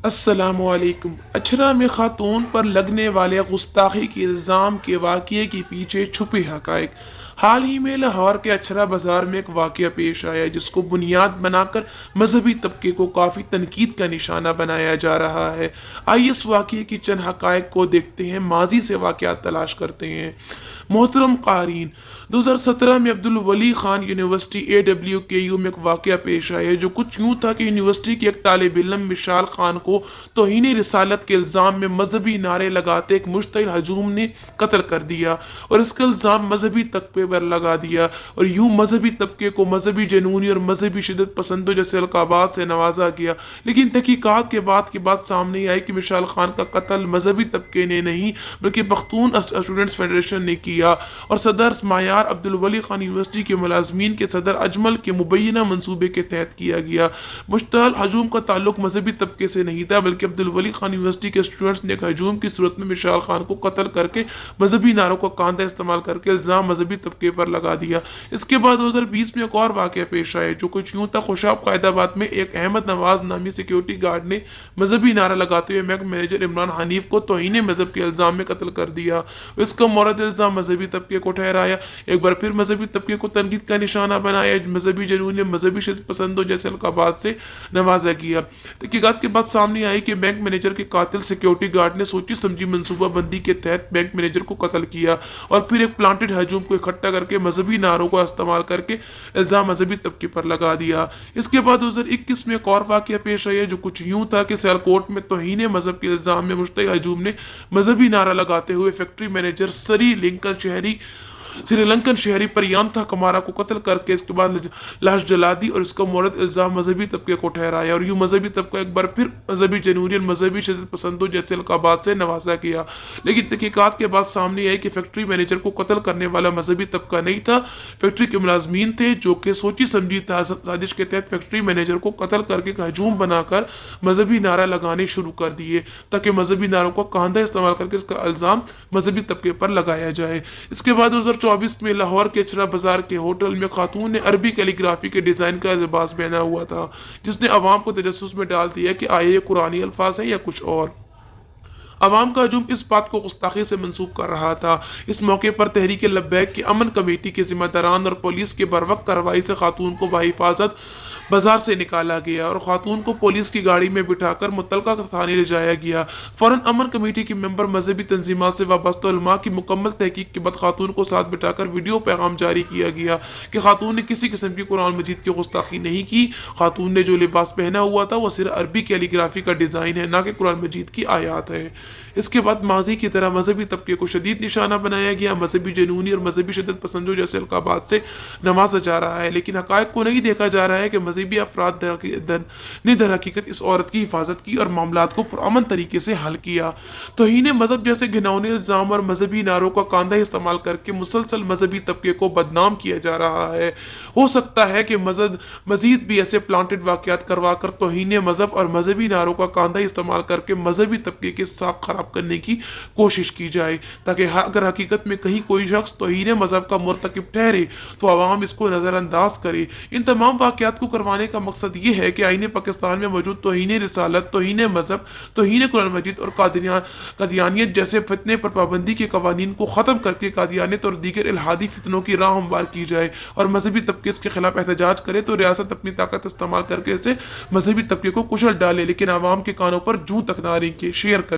السلام علیکم۔ اچھرا میں خاتون پر لگنے والے گستاخی کے الزام کے واقعے کے پیچھے چھپے حقائق۔ حال ہی میں لاہور کے اچھرا بازار میں ایک واقعہ پیش آیا جس کو بنیاد بنا کر مذہبی طبقے کو کافی تنقید کا نشانہ بنایا جا رہا ہے۔ آئیے اس واقعے کی چند حقائق کو دیکھتے ہیں، ماضی سے واقعات تلاش کرتے ہیں۔ محترم قارئین، 2017 میں عبدالولی خان یونیورسٹی AWKU میں ایک واقعہ پیش آیا جو کچھ یوں تھا کہ یونیورسٹی کے ایک طالب علم مشال خان کو توہین رسالت کے الزام میں مذہبی نعرے لگاتے ایک مشتعل ہجوم نے قتل کر دیا اور اس کا الزام مذہبی طبقے پر لگا دیا اور یوں مذہبی طبقے کو مذہبی جنونی اور مذہبی شدت پسندوں جیسے القابات سے نوازا گیا۔ لیکن تحقیقات کے بعد سامنے آئی کہ مشال خان کا قتل مذہبی طبقے نے نہیں بلکہ پختون اسٹوڈنٹس فیڈریشن نے کیا اور صدر معیار عبدالولی خان یونیورسٹی کے ملازمین کے صدر اجمل کے مبینہ منصوبے کے تحت کیا گیا۔ مشتعل ہجوم کا تعلق مذہبی طبقے سے نہیں تھا بلکہ عبدالولی خان یونیورسٹی کے اسٹوڈنٹس نے ایک ہجوم کی صورت میں مشال خان کو قتل کر کے مذہبی نعروں کا کاندھا استعمال کر کے الزام مذہبی طبقے پر لگا دیا۔ اس کے بعد 2020 میں ایک اور واقعہ پیش آیا جو کچھ یوں تھا۔ خوشاب قائد آباد میں ایک احمد نواز نامی سیکیورٹی گارڈ نے مذہبی نعرہ لگاتے ہوئے محکمہ مینیجر عمران حنیف کو توہین مذہب کے الزام میں قتل کر دیا۔ اس کا مورد الزام مذہبی طبقے کو ٹھہرایا۔ ایک بار پھر مذہبی طبقے کو تنقید کا نشانہ بنایا، مذہبی جنون مذہبی شدت پسندوں جیسے القابات سے نوازا گیا۔ تحقیقات کے بعد سامنے آئی کہ بینک مینیجر کے قاتل سیکیورٹی گارڈ نے سوچی سمجھی منصوبہ بندی کے تحت بینک مینیجر کو قتل کیا اور پھر ایک پلانٹڈ ہجوم کو اکٹھا کر کے مذہبی نعروں کو استعمال کر کے الزام مذہبی طبقے پر لگا دیا۔ اس کے بعد 2021 میں ایک اور واقعہ پیش آیا جو کچھ یوں تھا کہ سیالکوٹ میں توہین مذہب کے الزام میں مشتعل ہجوم نے مذہبی نعرہ لگاتے ہوئے فیکٹری مینیجر سری لنکن شہری پریانتھا کمارا کو قتل کر کے اس کے بعد لاش جلا دی اور اس کا مورد الزام مذہبی طبقے کو ٹھہرایا اور یوں مذہبی طبقہ ایک بار پھر مذہبی جنوری اور مذہبی شدت پسندوں جیسے القابات سے نوازا گیا۔ لیکن تحقیقات کے بعد سامنے آئی کہ فیکٹری مینیجر کو قتل کرنے والا مذہبی طبقہ نہیں تھا، فیکٹری کے ملازمین تھے جو کہ سوچی سمجھی سازش کے تحت فیکٹری مینیجر کو قتل کر کے ہجوم بنا کر مذہبی نعرہ لگانے شروع کر دیے تاکہ مذہبی نعروں کا کاندھا استعمال کر کے اس کا الزام مذہبی طبقے پر لگایا جائے۔ اس کے بعد 2024 میں لاہور کے اچھرا بازار کے ہوٹل میں خاتون نے عربی کیلی گرافی کے ڈیزائن کا لباس پہنا ہوا تھا جس نے عوام کو تجسس میں ڈال دیا کہ آیا یہ قرآنی الفاظ ہیں یا کچھ اور۔ عوام کا ہجوم اس بات کو گستاخی سے منسوب کر رہا تھا۔ اس موقع پر تحریک لبیک کی امن کمیٹی کے ذمہ داران اور پولیس کے بروقت کارروائی سے خاتون کو بحفاظت بازار سے نکالا گیا اور خاتون کو پولیس کی گاڑی میں بٹھا کر متعلقہ تھانے لے جایا گیا۔ فوراً امن کمیٹی کے ممبر مذہبی تنظیمات سے وابستہ علماء کی مکمل تحقیق کے بعد خاتون کو ساتھ بٹھا کر ویڈیو پیغام جاری کیا گیا کہ خاتون نے کسی قسم کی قرآن مجید کی گستاخی نہیں کی۔ خاتون نے جو لباس پہنا ہوا تھا وہ صرف عربی کیلی گرافی کا ڈیزائن ہے، نہ کہ قرآن مجید کی آیات ہے۔ اس کے بعد ماضی کی طرح مذہبی طبقے کو شدید نشانہ بنایا گیا، مذہبی جنونی اور مذہبی شدت پسندوں جیسے القابات سے نوازا جا رہا ہے، لیکن حقائق کو نہیں دیکھا جا رہا ہے کہ مذہبی افراد نے در حقیقت اس عورت کی حفاظت کی اور معاملات کو پرامن طریقے سے حل کیا۔ توہین مذہب جیسے گھناؤنے الزام اور مذہبی نعروں کا کاندھا استعمال کر کے مسلسل مذہبی طبقے کو بدنام کیا جا رہا ہے۔ ہو سکتا ہے کہ مزید بھی ایسے پلانٹڈ واقعات کروا کر توہین مذہب اور مذہبی نعروں کا کاندھا استعمال کر کے مذہبی طبقے کے ساکھ خراب کرنے کی کوشش کی جائے تاکہ اگر حقیقت میں کہیں کوئی شخص توہین مذہب کا مرتکب ٹھہرے تو عوام اس کو نظر انداز کرے۔ ان تمام واقعات کو کروانے کا مقصد یہ ہے کہ آئین پاکستان میں موجود توہین رسالت، توہین مذہب، توہین قرآن مجید اور قادیانیت جیسے فتنے پر پابندی کے قوانین کو ختم کر کے قادیانیت اور دیگر الحادی فتنوں کی راہ ہموار کی جائے اور مذہبی طبقے اس کے خلاف احتجاج کرے تو ریاست اپنی طاقت استعمال کر کے اسے مذہبی طبقے کو کچل ڈالے، لیکن عوام کے کانوں پر جوں تک نہ رینگے۔ شیئر کریں۔